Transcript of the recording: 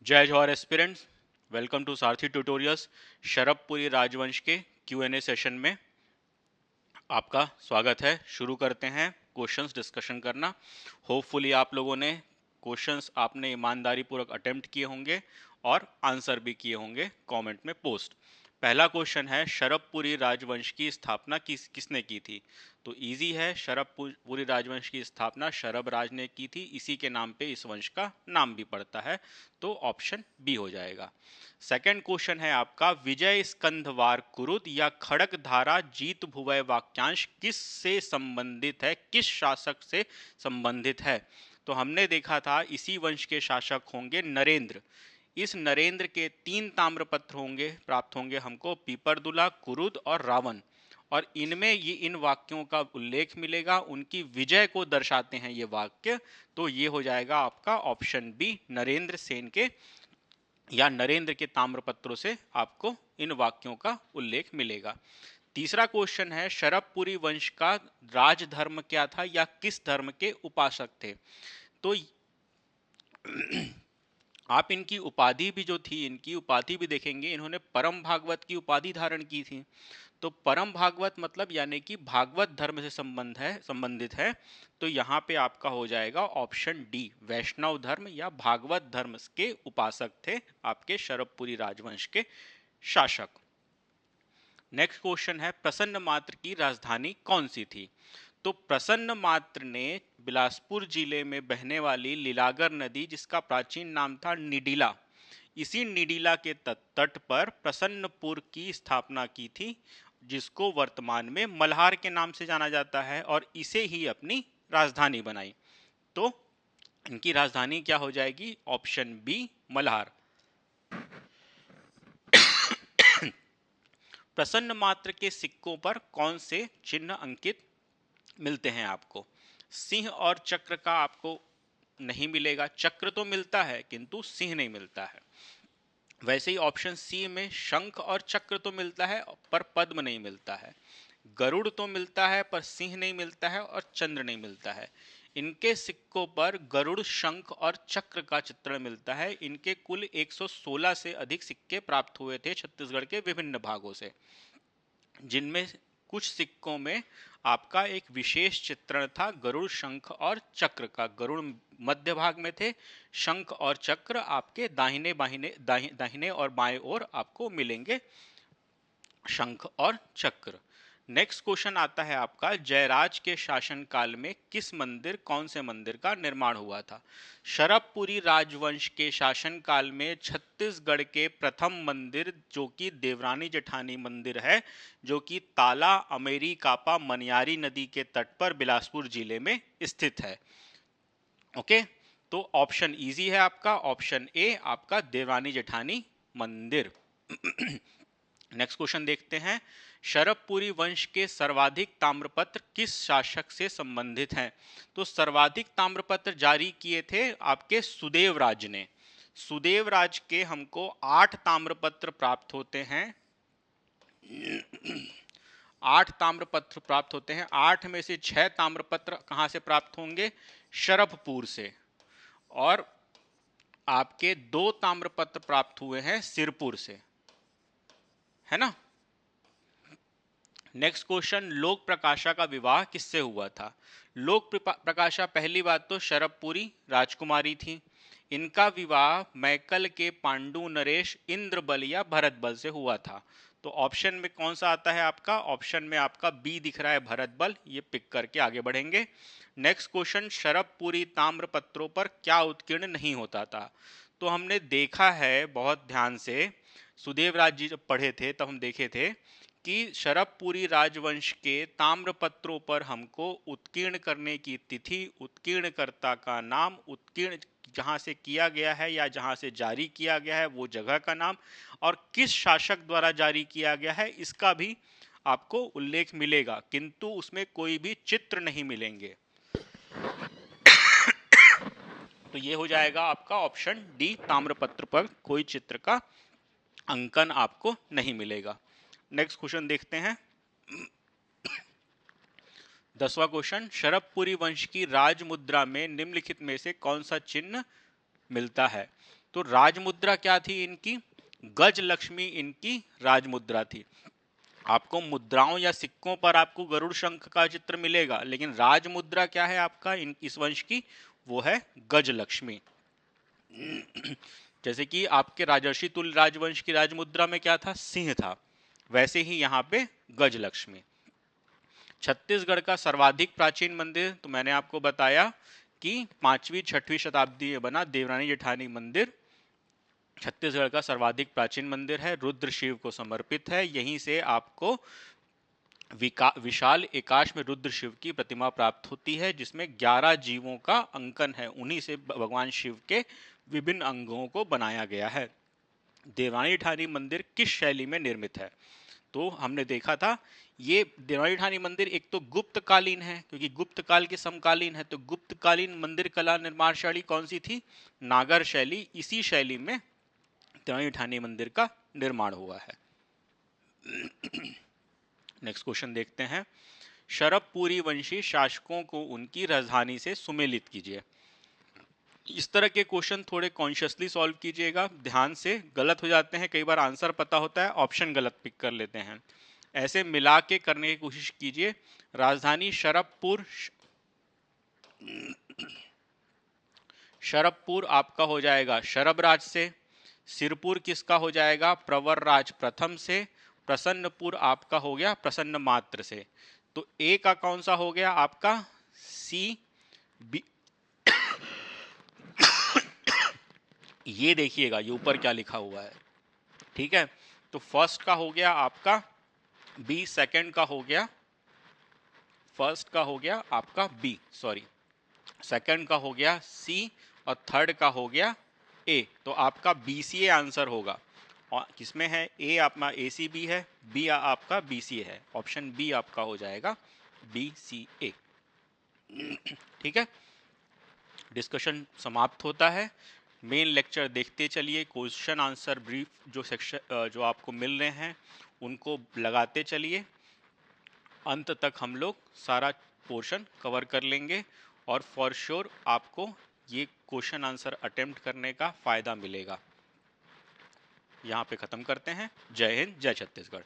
जय Jawahar aspirants, welcome to Sarathi tutorials. Sharabhpuri राजवंश के Q&A सेशन में आपका स्वागत है। शुरू करते हैं क्वेश्चंस डिस्कशन करना। होपफुली आप लोगों ने क्वेश्चंस आपने ईमानदारी पूर्वक अटेम्प्ट किए होंगे और आंसर भी किए होंगे कमेंट में पोस्ट। पहला क्वेश्चन है, शरभपुरी राजवंश की स्थापना किसने की थी? तो इजी है, शरभपुरी राजवंश की स्थापना शरभराज ने की थी। इसी के नाम पे इस वंश का नाम भी पड़ता है, तो ऑप्शन बी हो जाएगा। सेकंड क्वेश्चन है आपका, विजय स्कंधवार कुरुद या खड़ग धारा जीत भुवय वाक्यांश किस से संबंधित है, किस शासक से संबंधित है? तो हमने देखा था इसी वंश के शासक होंगे नरेंद्र। इस नरेंद्र के 3 ताम्रपत्र होंगे, प्राप्त होंगे हमको, पीपरदुला, कुरुद और रावण। और इनमें ये इन वाक्यों का उल्लेख मिलेगा, उनकी विजय को दर्शाते हैं ये वाक्य। तो ये हो जाएगा आपका ऑप्शन बी, नरेंद्र सेन के या नरेंद्र के ताम्रपत्रों से आपको इन वाक्यों का उल्लेख मिलेगा। तीसरा क्वेश्चन है, शरभपुरी वंश का राजधर्म क्या था या किस धर्म के उपासक थे? तो आप इनकी उपाधि भी जो थी, इनकी उपाधि भी देखेंगे, इन्होंने परम भागवत की उपाधि धारण की थी। तो परम भागवत मतलब यानी कि भागवत धर्म से संबंधित है। तो यहाँ पे आपका हो जाएगा ऑप्शन डी, वैष्णव धर्म या भागवत धर्म के उपासक थे आपके शरभपुरी राजवंश के शासक। नेक्स्ट क्वेश्चन है, प्रसन्न मात्र की राजधानी कौन सी थी? तो प्रसन्न मात्र ने बिलासपुर जिले में बहने वाली लीलागर नदी, जिसका प्राचीन नाम था निडिला, इसी निडिला के तट पर प्रसन्नपुर की स्थापना की थी, जिसको वर्तमान में मल्हार के नाम से जाना जाता है, और इसे ही अपनी राजधानी बनाई। तो इनकी राजधानी क्या हो जाएगी? Option B, Malhar. प्रसन्न मात्र के सिक्कों पर कौन से चिन्ह अंकित मिलते हैं आपको? सिंह और चक्र का आपको नहीं मिलेगा। चक्र तो मिलता है किंतु सिंह नहीं मिलता है। वैसे ही ऑप्शन सी में शंख और चक्र तो मिलता है पर पद्म नहीं मिलता है। गरुड़ तो मिलता है पर सिंह नहीं मिलता है और चंद्र नहीं मिलता है। इनके सिक्कों पर गरुड़, शंख और चक्र का चित्रण मिलता है। इनके कुल 116 से अधिक सिक्के प्राप्त हुए थे छत्तीसगढ़ के विभिन्न भागों से, जिनमें कुछ सिक्कों में आपका एक विशेष चित्रण था गरुड़, शंख और चक्र का। गरुड़ मध्य भाग में थे, शंख और चक्र आपके दाहिने और बाएं ओर आपको मिलेंगे, शंख और चक्र। नेक्स्ट क्वेश्चन आता है आपका, जयराज के शासन काल में किस मंदिर, कौन से मंदिर का निर्माण हुआ था? शरभपुरी राजवंश के शासन काल में छत्तीसगढ़ के प्रथम मंदिर, जो कि देवरानी जेठानी मंदिर है, जो कि ताला अमेरी कापा मनियारी नदी के तट पर बिलासपुर जिले में स्थित है। ओके, तो ऑप्शन इजी है आपका, ऑप्शन ए आपका देवरानी जेठानी मंदिर। नेक्स्ट क्वेश्चन देखते हैं, शरभपुरी वंश के सर्वाधिक ताम्रपत्र किस शासक से संबंधित हैं? तो सर्वाधिक ताम्रपत्र जारी किए थे आपके सुदेवराज ने। सुदेवराज के हमको 8 ताम्रपत्र प्राप्त होते हैं। 8 ताम्रपत्र प्राप्त होते हैं। 8 में से 6 ताम्रपत्र कहां से प्राप्त होंगे? शरभपुर से। और आपके 2 ताम्रपत्र प्राप्त हुए हैं सिरपुर से, है ना। नेक्स्ट क्वेश्चन, लोक प्रकाशा का विवाह किससे हुआ था? लोक प्रकाशा पहली बात तो शरभपुरी राजकुमारी थी। इनका विवाह मैकल के पांडु नरेश इंद्रबल या भरतबल से हुआ था। तो ऑप्शन में कौन सा आता है आपका? ऑप्शन में आपका बी दिख रहा है, भरतबल। ये पिक करके आगे बढ़ेंगे। नेक्स्ट क्वेश्चन, शरभपुरी ताम्रपत्रों पर क्या उत्कीर्ण नहीं होता था? तो हमने देखा है बहुत ध्यान से, सुदेवराज जी जब पढ़े थे तब हम देखे थे कि शरभपुरी राजवंश के ताम्रपत्रों पर हमको उत्कीर्ण करने की तिथि, उत्कीर्णकर्ता का नाम, उत्कीर्ण जहां से किया गया है या जहां से जारी किया गया है वो जगह का नाम, और किस शासक द्वारा जारी किया गया है इसका भी आपको उल्लेख मिलेगा, किंतु उसमें कोई भी चित्र नहीं मिलेंगे। तो ये हो जाएगा आपका ऑप्शन डी, ताम्रपत्र पर कोई चित्र का अंकन आपको नहीं मिलेगा। नेक्स्ट क्वेश्चन देखते हैं। 10वां क्वेश्चन, शरभपुरी वंश की राजमुद्रा में निम्नलिखित में से कौन सा चिन्ह मिलता है? तो राजमुद्रा क्या थी इनकी? गज लक्ष्मी इनकी राजमुद्रा थी। आपको मुद्राओं या सिक्कों पर आपको गरुड़ शंख का चित्र मिलेगा, लेकिन राजमुद्रा क्या है आपका इस वंश की? वो है गज लक्ष्मी। जैसे कि आपके राजर्षि तुल राजवंश की राजमुद्रा में क्या था? सिंह था। वैसे ही यहाँ पे गज लक्ष्मी। छत्तीसगढ़ का सर्वाधिक प्राचीन मंदिर, तो मैंने आपको बताया कि 5वीं-6वीं शताब्दी में बना देवरानी जेठानी मंदिर छत्तीसगढ़ का सर्वाधिक प्राचीन मंदिर है। रुद्र शिव को समर्पित है। यहीं से आपको विशाल एकाश में रुद्र शिव की प्रतिमा प्राप्त होती है, जिसमें 11 जीवों का अंकन है। उन्हीं से भगवान शिव के विभिन्न अंगों को बनाया गया है। देवरानी जेठानी मंदिर किस शैली में निर्मित है? तो हमने देखा था ये देवरानी जेठानी मंदिर एक तो गुप्त कालीन है, क्योंकि गुप्त काल के समकालीन है। तो गुप्त कालीन मंदिर कला निर्माण शैली कौन सी थी? नागर शैली। इसी शैली में देवरानी जेठानी मंदिर का निर्माण हुआ है। नेक्स्ट क्वेश्चन देखते हैं। शरभपुरी वंशी शासकों को उनकी राजधानी से सुमेलित कीजिए। इस तरह के क्वेश्चन थोड़े कॉन्शियसली सॉल्व कीजिएगा, ध्यान से। गलत हो जाते हैं, कई बार आंसर पता होता है, ऑप्शन गलत पिक कर लेते हैं। ऐसे मिला के करने की कोशिश कीजिए। राजधानी शरभपुर आपका हो जाएगा शरभराज से। सिरपुर किसका हो जाएगा? प्रवरराज प्रथम से। प्रसन्नपुर आपका हो गया प्रसन्न मात्र से। तो ए का कौन सा हो गया आपका? सी। बी ये देखिएगा ये ऊपर क्या लिखा हुआ है, ठीक है। तो फर्स्ट का हो गया आपका बी, सेकंड का हो गया, फर्स्ट का हो गया आपका बी, सॉरी, सेकंड का हो गया सी और थर्ड का हो गया ए। तो आपका बीसीए आंसर होगा। और किसमें है? ए आपका एसीबी है, बी आपका बीसीए है। ऑप्शन बी आपका हो जाएगा बीसीए। ठीक है, डिस्कशन समाप्त होता है। मेन लेक्चर देखते चलिए। क्वेश्चन आंसर ब्रीफ जो सेक्शन जो आपको मिल रहे हैं उनको लगाते चलिए। अंत तक हम लोग सारा पोर्शन कवर कर लेंगे और फॉर श्योर आपको ये क्वेश्चन आंसर अटेम्प्ट करने का फ़ायदा मिलेगा। यहाँ पे ख़त्म करते हैं। जय हिंद, जय छत्तीसगढ़।